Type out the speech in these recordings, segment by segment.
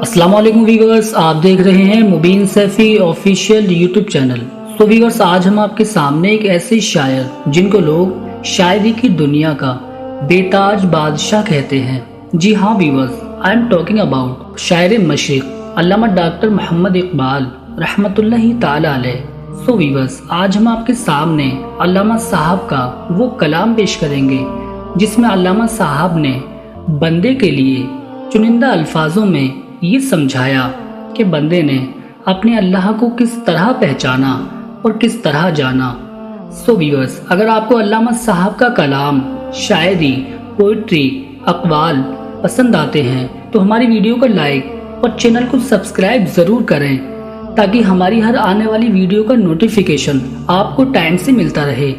अस्सलाम वालेकुम व्यूअर्स, आप देख रहे हैं मुबीन सैफी ऑफिशियल यूट्यूब चैनल। तो व्यूअर्स, आज हम आपके सामने एक ऐसे शायर जिनको लोग शायरी की दुनिया का बेताज बादशाह कहते हैं। जी हाँ viewers, I am talking about शायर मशरिक अल्लामा डॉक्टर मोहम्मद इकबाल रहमतुल्लाहि ताला अलैह। सो व्यूअर्स, आज हम आपके सामने अल्लामा साहब का वो कलाम पेश करेंगे जिसमें अल्लामा साहब ने बंदे के लिए चुनिंदा अल्फाजों में ये समझाया कि बंदे ने अपने अल्लाह को किस तरह पहचाना और किस तरह जाना। सो व्यूअर्स, अगर आपको अल्लामा साहब का कलाम, शायरी, पोइट्री, अक़वाल पसंद आते हैं तो हमारी वीडियो को लाइक और चैनल को सब्सक्राइब ज़रूर करें ताकि हमारी हर आने वाली वीडियो का नोटिफिकेशन आपको टाइम से मिलता रहे।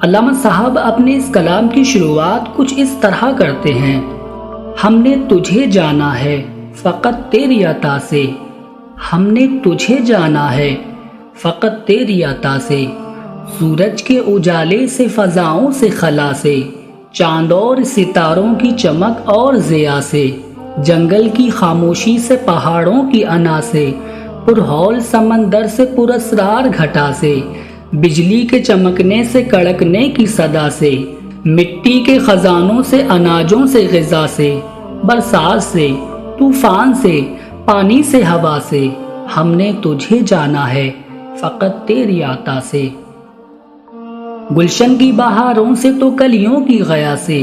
अल्लामा साहब अपने इस कलाम की शुरुआत कुछ इस तरह करते हैं। हमने तुझे जाना है फ़कत तेरी अता से, हमने तुझे जाना है फ़कत तेरी अता से, सूरज के उजाले से, फ़ज़ाओं से, खला से, चांद और सितारों की चमक और ज़िया से, जंगल की खामोशी से, पहाड़ों की अना से, पुरहौल समंदर से, पुरस्रार घटा से, बिजली के चमकने से, कड़कने की सदा से, मिट्टी के खजानों से, अनाजों से, ग़िज़ा से, बरसात से, तूफान से, पानी से, हवा से, हमने तुझे जाना है फ़कत तेरी आता से। गुलशन की बहारों से तो कलियों की गया से,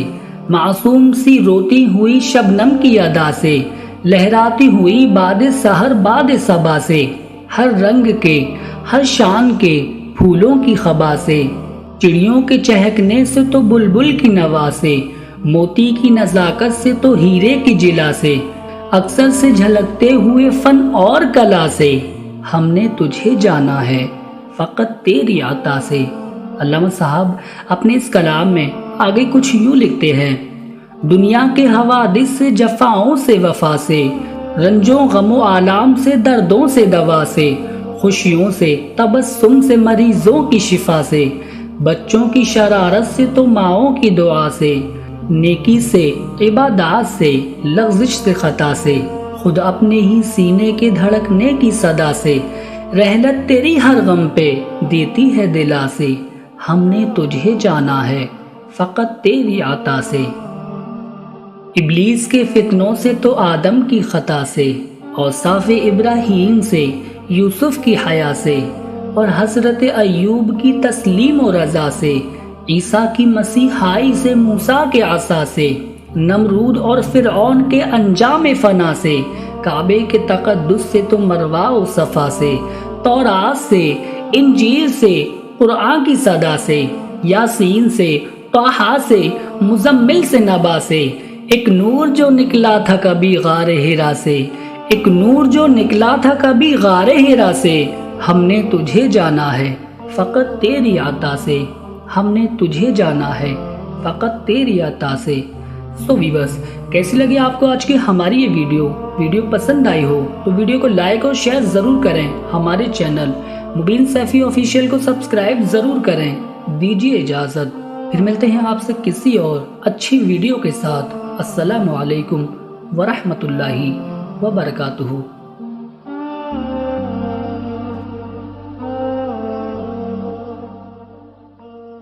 मासूम सी रोती हुई शबनम की अदा से, लहराती हुई बाद सहर बाद सबा से, हर रंग के हर शान के फूलों की खबा से, चिड़ियों के चहकने से तो बुलबुल की नवा से, मोती की नज़ाकत से तो हीरे की जिला से, अक्सर से झलकते हुए फन और कला से, हमने तुझे जाना है फ़कत तेरी आता से। अल्लामा साहब अपने इस कलाम में आगे कुछ यूँ लिखते हैं। दुनिया के हवादिस से, जफ़ाओं से, वफ़ा से, रंजों गमों आलाम से, दर्दों से, दवा से, खुशियों से, तबस्सुम से, मरीजों की शिफा से, बच्चों की शरारत से तो माओं की दुआ से, नेकी से, इबादत से, लग़्ज़िश से, ख़ता से, खुद अपने ही सीने के धड़कने की सदा से, रहलत तेरी हर गम पे देती है दिला से, हमने तुझे जाना है फ़कत तेरी आता से। इब्लीस के फितनों से तो आदम की ख़ता से, और साफ़े इब्राहीम से, यूसुफ की हया से, और हज़रत अय्यूब की तस्लीम और रज़ा से, ईसा की मसीहाई से, मूसा के आसा से, नमरूद और फ़िरऔन के अंजाम फ़ना से, काबे के तक़द्दुस से तो मरवा और सफ़ा से, तौरात से, इंजील से, कुरान की सदा से, यासीन से, ताहा से, मुज़म्मिल से, नबा से, एक नूर जो निकला था कभी गारे हिरा से, एक नूर जो निकला था कभी गारे हिरा से, हमने तुझे जाना है फ़कत तेरी आता से, हमने तुझे जाना है फ़कत तेरी अता से। सो व्यूअर्स, कैसी लगी आपको आज की हमारी ये वीडियो पसंद आई हो तो वीडियो को लाइक और शेयर ज़रूर करें। हमारे चैनल मुबीन सैफी ऑफिशियल को सब्सक्राइब ज़रूर करें। दीजिए इजाज़त, फिर मिलते हैं आपसे किसी और अच्छी वीडियो के साथ। अस्सलामु अलैकुम वरहमतुल्लाहि वबरकातुहू।